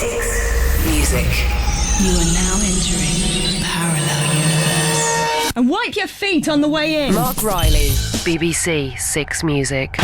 6 Music. You are now entering a parallel universe. And wipe your feet on the way in. Marc Riley, BBC 6 Music.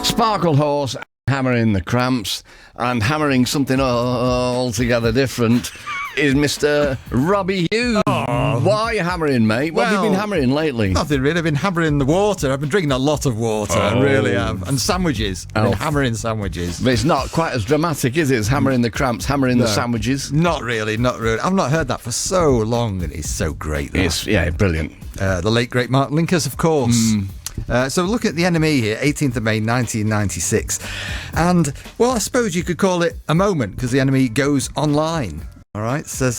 Sparkle Horse hammering the Cramps, and hammering something altogether different is Mr. Robbie Hughes. Oh. What are you hammering, mate? What have you been hammering lately? Nothing really. I've been hammering the water. I've been drinking a lot of water. I really have. And sandwiches. I've been hammering sandwiches. But it's not quite as dramatic, is it? It's hammering the Cramps, hammering the sandwiches. Not really, not really. I've not heard that for so long, and it's so great. It's brilliant. The late, great Marc Linkous, of course. So look at the NME here, 18th of May 1996. And, well, I suppose you could call it a moment, because the NME goes online. All right, says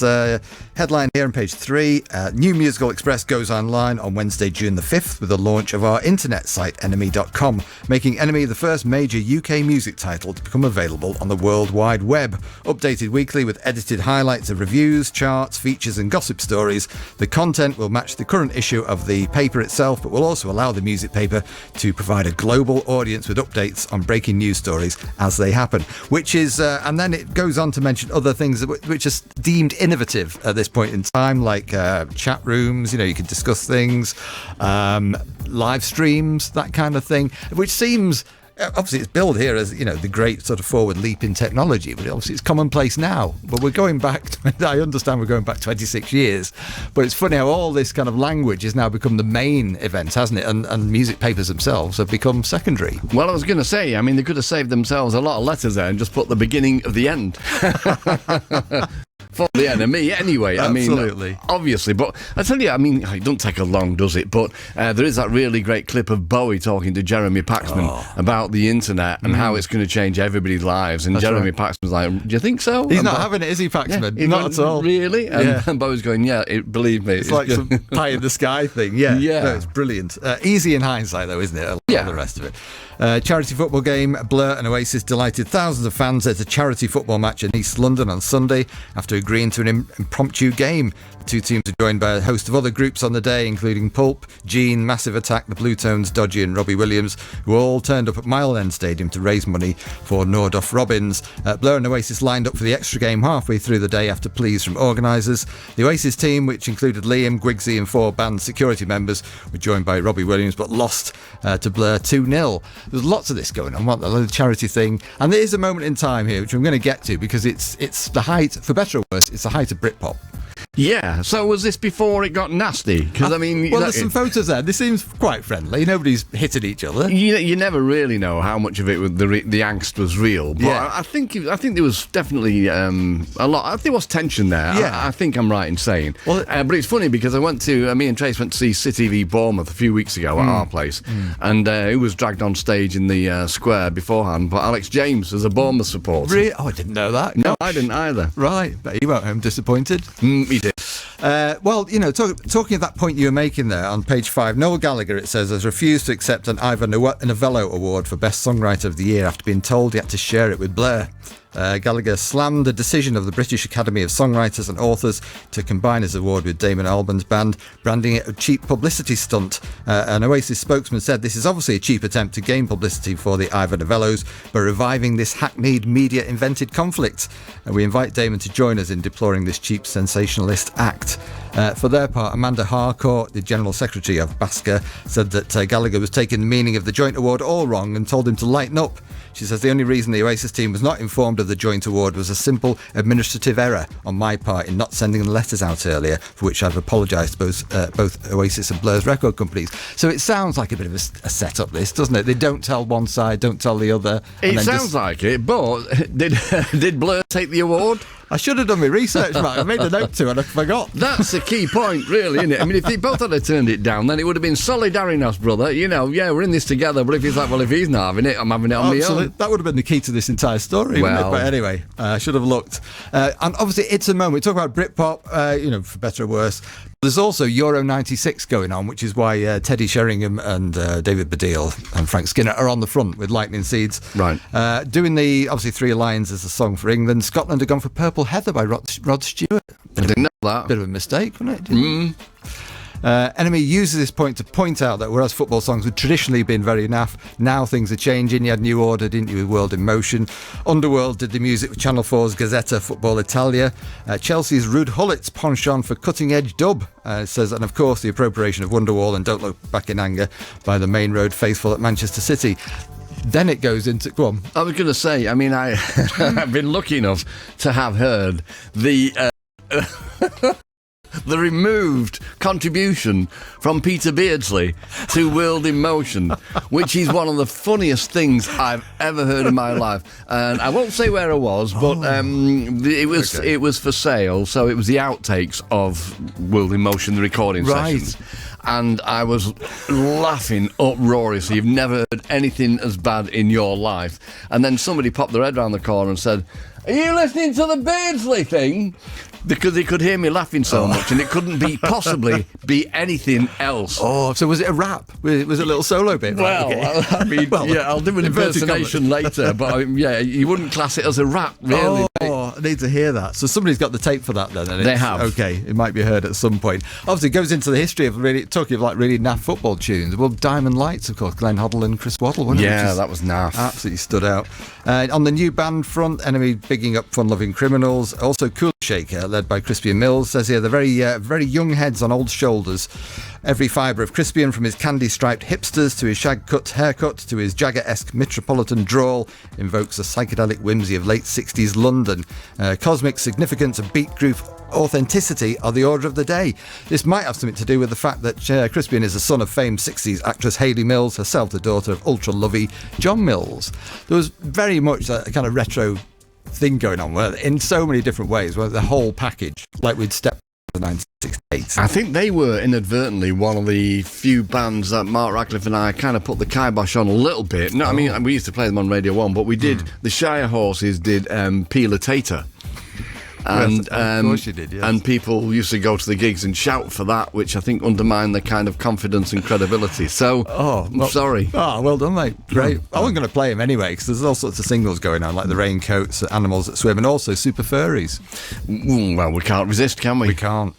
headline here on page 3. New Musical Express goes online on Wednesday, June the 5th with the launch of our internet site, NME.com, making NME the first major UK music title to become available on the World Wide Web. Updated weekly with edited highlights of reviews, charts, features and gossip stories. The content will match the current issue of the paper itself, but will also allow the music paper to provide a global audience with updates on breaking news stories as they happen. Which is, and then it goes on to mention other things which are deemed innovative at this point in time, like chat rooms, you can discuss things, live streams, that kind of thing, which seems, obviously it's billed here as, the great sort of forward leap in technology, but obviously it's commonplace now. But we're going back, I understand we're going back 26 years, but it's funny how all this kind of language has now become the main event, hasn't it? And music papers themselves have become secondary. Well, I was going to say, they could have saved themselves a lot of letters there and just put the beginning of the end. For the NME anyway. Absolutely. Obviously, but I tell you, it doesn't take a long, does it? But there is that really great clip of Bowie talking to Jeremy Paxman about the internet and how it's going to change everybody's lives. And Jeremy Paxman's like, do you think so? He's not having it, is he, Paxman? Yeah, not at all. Really? And Bowie's going, believe me. It's like some pie in the sky thing. Yeah. No, it's brilliant. Easy in hindsight, though, isn't it? All the rest of it. Charity football game. Blur and Oasis delighted thousands of fans at a charity football match in East London on Sunday after agreeing to an impromptu game. The two teams are joined by a host of other groups on the day, including Pulp, Gene, Massive Attack, The Blue Tones, Dodgy and Robbie Williams, who all turned up at Mile End Stadium to raise money for Nordoff Robbins. Blur and Oasis lined up for the extra game halfway through the day after pleas from organisers. The Oasis team, which included Liam, Gwigsy and 4 band security members, were joined by Robbie Williams but lost to Blur 2-0. There's lots of this going on, the charity thing, and there is a moment in time here which I'm going to get to because it's the height, for better or worse, it's the height of Britpop. Yeah, so was this before it got nasty? Because there's some photos there. This seems quite friendly. Nobody's hitting each other. You never really know how much of it the angst was real. But Yeah. I think there was definitely a lot. I think there was tension there. Yeah. I think I'm right in saying. Well, but it's funny because me and Trace went to see City v Bournemouth a few weeks ago at our place, and he was dragged on stage in the square beforehand by Alex James as a Bournemouth supporter. Really? Oh, I didn't know that. No, I didn't either. Right, but he went home disappointed. He did. Talking of that point you were making there on page 5, Noel Gallagher, it says, has refused to accept an Ivor Novello Award for Best Songwriter of the Year after being told he had to share it with Blur. Gallagher slammed the decision of the British Academy of Songwriters and Authors to combine his award with Damon Albarn's band, branding it a cheap publicity stunt. An Oasis spokesman said this is obviously a cheap attempt to gain publicity for the Ivor Novellos by reviving this hackneyed media-invented conflict. We invite Damon to join us in deploring this cheap sensationalist act. For their part, Amanda Harcourt, the General Secretary of BASCA, said that Gallagher was taking the meaning of the joint award all wrong and told him to lighten up. She says the only reason the Oasis team was not informed of the joint award was a simple administrative error on my part in not sending the letters out earlier, for which I've apologised to both Oasis and Blur's record companies. So it sounds like a bit of a setup, this, doesn't it? They don't tell one side, don't tell the other. It sounds like it, but did Blur take the award? I should have done my research, Mark. I made a note to and I forgot. That's the key point, really, isn't it? If they both had turned it down, then it would have been solidarinos, brother. We're in this together, but if he's like, well, if he's not having it, I'm having it on my own. That would have been the key to this entire story, wouldn't it? But anyway, I should have looked. And obviously, it's a moment. We talk about Britpop, for better or worse. There's also Euro 96 going on, which is why Teddy Sheringham and David Baddiel and Frank Skinner are on the front with Lightning Seeds. Right. Doing obviously Three Lions as a song for England. Scotland have gone for Purple Heather by Rod Stewart. I didn't know that. Bit of a mistake, wasn't it? Enemy uses this point to point out that whereas football songs had traditionally been very naff, now things are changing. You had New Order, didn't you, with World in Motion. Underworld did the music with Channel 4's Gazzetta Football Italia. Chelsea's Ruud Hullit's penchant for cutting-edge dub. It says, and of course the appropriation of Wonderwall and Don't Look Back in Anger by the Main Road faithful at Manchester City. Then it goes into... Go on. I was going to say, I mean, I've been lucky enough to have heard the the removed contribution from Peter Beardsley to World in Motion, which is one of the funniest things I've ever heard in my life. And I won't say where I was, but it was for sale, so it was the outtakes of World in Motion, the recording sessions. And I was laughing uproariously. You've never heard anything as bad in your life. And then somebody popped their head around the corner and said, "Are you listening to the Beardsley thing?" Because he could hear me laughing so much, and it couldn't possibly be anything else. Oh, so was it a rap? Was it a little solo bit? Well, right? I mean, I'll do an impersonation later, but you wouldn't class it as a rap, really. Oh, I need to hear that. So somebody's got the tape for that then. And they have. Okay, it might be heard at some point. Obviously, it goes into the history of really talking of like really naff football tunes. Well, Diamond Lights, of course, Glenn Hoddle and Chris Waddle, wasn't it? Yeah, that was naff. Absolutely stood out. On the new band front, Enemy bigging up fun-loving criminals. Also, Cool Shaker, led by Crispian Mills, says here, the very young heads on old shoulders. Every fibre of Crispian, from his candy-striped hipsters to his shag-cut haircut to his Jagger-esque metropolitan drawl, invokes the psychedelic whimsy of late 60s London. Cosmic significance and beat-groove authenticity are the order of the day. This might have something to do with the fact that Crispian is the son of famed 60s actress Hayley Mills, herself the daughter of ultra-lovey John Mills. There was very much a kind of retro thing going on in so many different ways, where the whole package, like we'd step to 1968. I think they were inadvertently one of the few bands that Mark Radcliffe and I kind of put the kibosh on a little bit. No, I mean, we used to play them on Radio 1, but we did, the Shire Horses did Peel Tater. And, yes, of course you did, yes. And people used to go to the gigs and shout for that, which I think undermined their kind of confidence and credibility. So, I'm sorry. Oh, well done, mate. Great. I wasn't going to play him anyway, because there's all sorts of singles going on, like the Raincoats, Animals That Swim, and also Super Furries. Well, we can't resist, can we? We can't.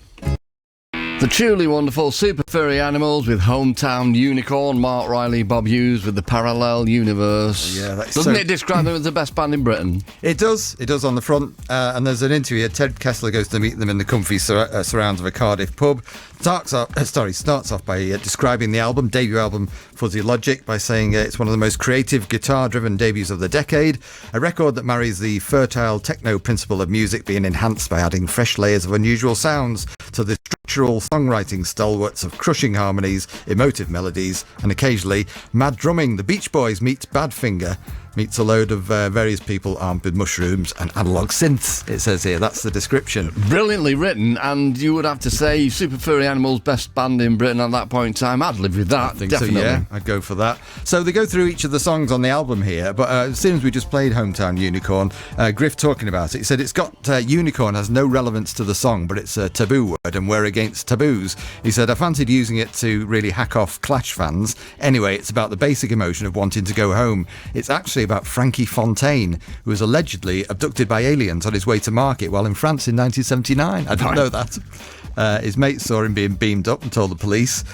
The truly wonderful Super Furry Animals with Hometown Unicorn, Mark Riley, Bob Hughes with the Parallel Universe. Yeah, that's Doesn't it describe them as the best band in Britain? It does. It does on the front. And there's an interview here. Ted Kessler goes to meet them in the comfy surrounds of a Cardiff pub. Starts off by describing the album, debut album Fuzzy Logic, by saying it's one of the most creative, guitar-driven debuts of the decade. A record that marries the fertile techno principle of music being enhanced by adding fresh layers of unusual sounds to the structural songwriting stalwarts of crushing harmonies, emotive melodies, and occasionally mad drumming. The Beach Boys meets Badfinger meets a load of various people armed with mushrooms and analogue synths, it says here. That's the description. Brilliantly written, and you would have to say Super Furry Animals, best band in Britain at that point in time. I'd live with that, I think definitely. So, yeah, I'd go for that. So they go through each of the songs on the album here, but as soon as we just played Hometown Unicorn, Griff talking about it, he said it's got unicorn has no relevance to the song, but it's a taboo word and we're against taboos. He said, I fancied using it to really hack off Clash fans. Anyway, it's about the basic emotion of wanting to go home. It's actually about Frankie Fontaine, who was allegedly abducted by aliens on his way to market while in France in 1979. I didn't know that. His mates saw him being beamed up and told the police.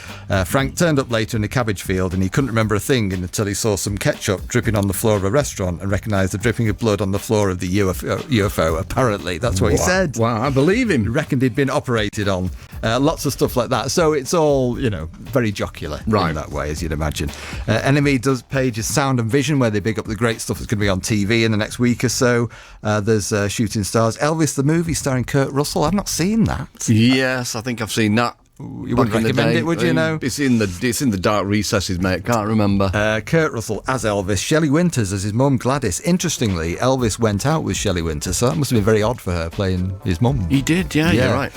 Frank turned up later in a cabbage field and he couldn't remember a thing until he saw some ketchup dripping on the floor of a restaurant and recognised the dripping of blood on the floor of the UFO. Apparently, that's what he said. Wow, I believe him. He reckoned he'd been operated on. Lots of stuff like that. So it's all, very jocular in that way, as you'd imagine. Enemy does pages Sound and Vision, where they big up the great stuff that's going to be on TV in the next week or so. There's Shooting Stars. Elvis the movie starring Kurt Russell. I've not seen that. Yes, I think I've seen that. You wouldn't recommend it, would you? Know it's in the dark recesses, mate. Can't remember. Kurt Russell as Elvis, Shelley Winters as his mum Gladys. Interestingly, Elvis went out with Shelley Winters, so that must have been very odd for her playing his mum. He did, yeah. You're right.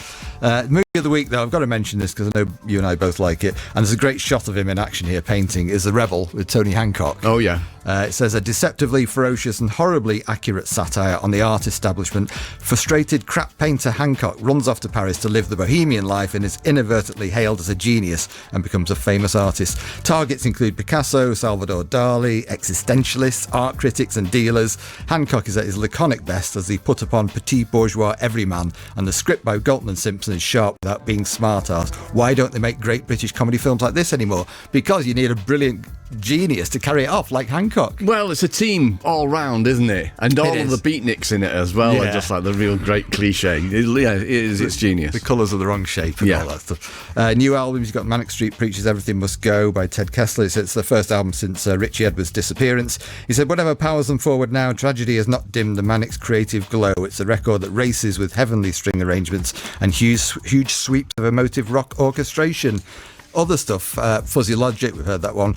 Movie of the week, though, I've got to mention this because I know you and I both like it, and there's a great shot of him in action here painting, is The Rebel with Tony Hancock. Oh, yeah. It says, a deceptively ferocious and horribly accurate satire on the art establishment. Frustrated crap painter Hancock runs off to Paris to live the bohemian life and is inadvertently hailed as a genius and becomes a famous artist. Targets include Picasso, Salvador Dali, existentialists, art critics and dealers. Hancock is at his laconic best as he put upon petit bourgeois everyman, and the script by Galtman Simpson and sharp without being smart-ass. Why don't they make great British comedy films like this anymore? Because you need a brilliant genius to carry it off, like Hancock. Well, it's a team all round, isn't it? And all of the beatniks in it as well are just like the real great cliche. It's genius. The colours are the wrong shape and all that stuff. New albums, you've got Manic Street Preachers' Everything Must Go by Ted Kessler. It's the first album since Richie Edwards' disappearance. He said, whatever powers them forward now, tragedy has not dimmed the Manic's creative glow. It's a record that races with heavenly string arrangements and huge sweeps of emotive rock orchestration. Other stuff, Fuzzy Logic, we've heard that one.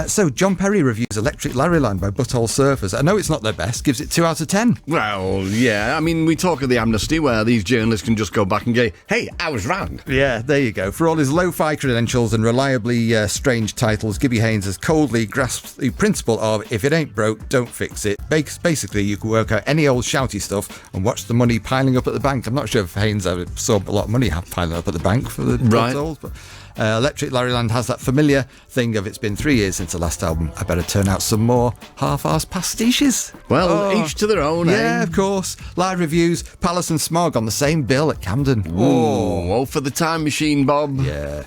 So John Perry reviews Electric Larryland by Butthole Surfers. I know it's not their best, gives it 2 out of 10. Well, yeah, I mean, we talk of the amnesty where these journalists can just go back and go, hey, I was wrong. Yeah, there you go. For all his lo-fi credentials and reliably strange titles, Gibby Haynes has coldly grasped the principle of, if it ain't broke, don't fix it. Basically, you can work out any old shouty stuff and watch the money piling up at the bank. I'm not sure if Haynes ever saw a lot of money piling up at the bank for the Butholes, but... Electric Larryland has that familiar thing of it's been 3 years since the last album. I better turn out some more half-arsed pastiches. Well, each to their own, Yeah, of course. Live reviews, Palace and Smog on the same bill at Camden. Oh, for the Time Machine, Bob. Yeah.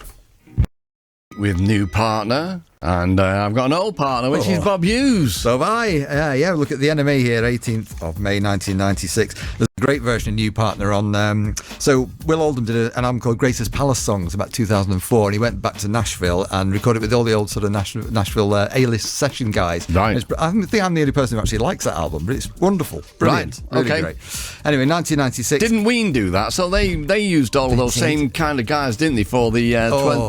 With new partner. And I've got an old partner, which is Bob Hughes. So have I. Look at the NME here, 18th of May 1996. There's a great version of New Partner on... so Will Oldham did an album called Greatest Palace Songs about 2004, and he went back to Nashville and recorded with all the old sort of Nashville A-list session guys. Right. I think I'm the only person who actually likes that album, but it's wonderful. Brilliant. Right. Really great. Anyway, 1996... Didn't Ween do that? So they used all of those same kind of guys, didn't they, for the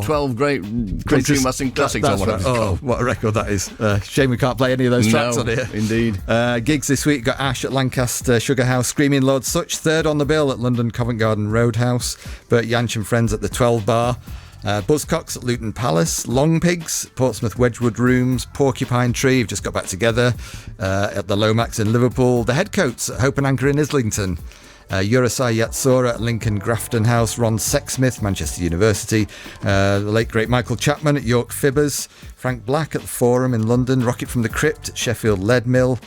12 great country western classics or whatever. Oh, what a record that is. Shame we can't play any of those tracks on here. Indeed. Gigs this week, got Ash at Lancaster Sugar House, Screaming Lord Such, third on the bill at London Covent Garden Roadhouse, Bert Jansch and Friends at the 12 Bar, Buzzcocks at Luton Palace, Long Pigs, Portsmouth Wedgwood Rooms, Porcupine Tree, have just got back together at the Lomax in Liverpool, the Headcoats at Hope and Anchor in Islington, Urusai Yatsura at Lincoln Grafton House, Ron Sexsmith, Manchester University, the late great Michael Chapman at York Fibbers, Frank Black at the Forum in London, Rocket from the Crypt at Sheffield Lead Mill,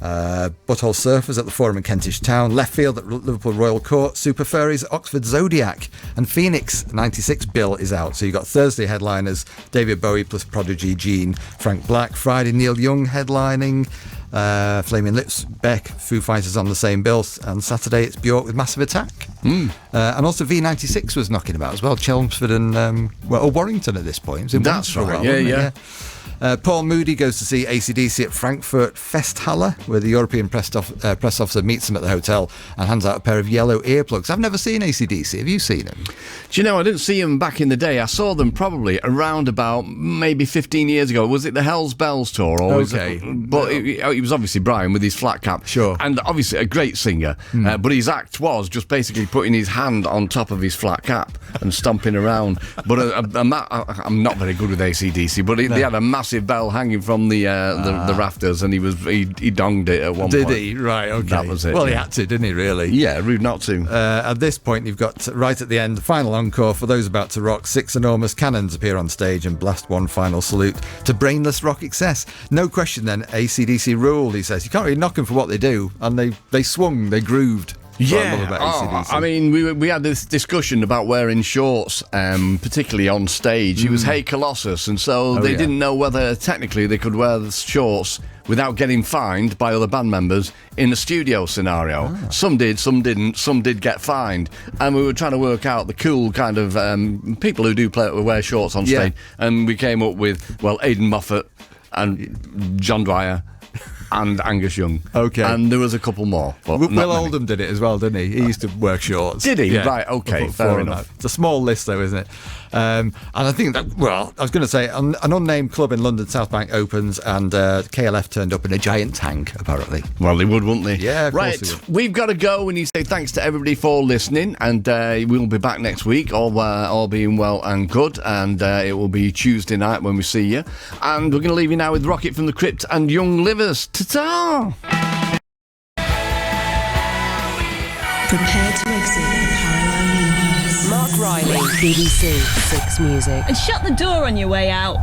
Butthole Surfers at the Forum in Kentish Town, Left Field at Liverpool Royal Court, Super Furries at Oxford Zodiac, and Phoenix 96 bill is out. So you got Thursday headliners David Bowie plus Prodigy Gene, Frank Black, Friday Neil Young headlining, Flaming Lips, Beck, Foo Fighters on the same bill, and Saturday it's Bjork with Massive Attack. And also V96 was knocking about as well, Chelmsford and Warrington at this point. It was in That's Warrington right, for a while, yeah. Paul Moody goes to see AC/DC at Frankfurt Festhalle, where the European press officer meets him at the hotel and hands out a pair of yellow earplugs. I've never seen AC/DC. Have you seen them? Do you know, I didn't see them back in the day. I saw them probably around about maybe 15 years ago. Was it the Hell's Bells tour? But it was obviously Brian with his flat cap. Sure. And obviously a great singer. But his act was just basically putting his hand on top of his flat cap and stomping around. But I'm not very good with AC/DC, but they had a massive bell hanging from the rafters, and he donged it at one point. Did he? Right, okay. That was it. Well, he had to, didn't he, really? Yeah, rude not to. At this point, you've got, right at the end, the final encore for those about to rock. 6 enormous cannons appear on stage and blast one final salute to brainless rock excess. No question then, AC/DC ruled, he says. You can't really knock them for what they do, and they swung, they grooved. Yeah, I mean, we had this discussion about wearing shorts, particularly on stage. It was Hey Colossus, and so they didn't know whether technically they could wear the shorts without getting fined by other band members in a studio scenario. Some did, some didn't, some did get fined. And we were trying to work out the cool kind of people who do wear shorts on stage. And we came up with, Aidan Moffat and John Dwyer and Angus Young. Okay. And there was a couple more. Will Oldham did it as well, didn't he? He used to wear shorts. Did he? Yeah. Right, okay, fair enough. It's a small list though, isn't it? And I think that, I was going to say, an unnamed club in London, South Bank, opens, and KLF turned up in a giant tank, apparently. Well, they would, wouldn't they? Yeah, of course they would. We've got to go. We need to say thanks to everybody for listening, and we'll be back next week, all being well and good, and it will be Tuesday night when we see you. And we're going to leave you now with Rocket from the Crypt and Young Livers. Ta-ta! Prepare to exit the parallel universe. Marc Riley, BBC 6 Music. And shut the door on your way out.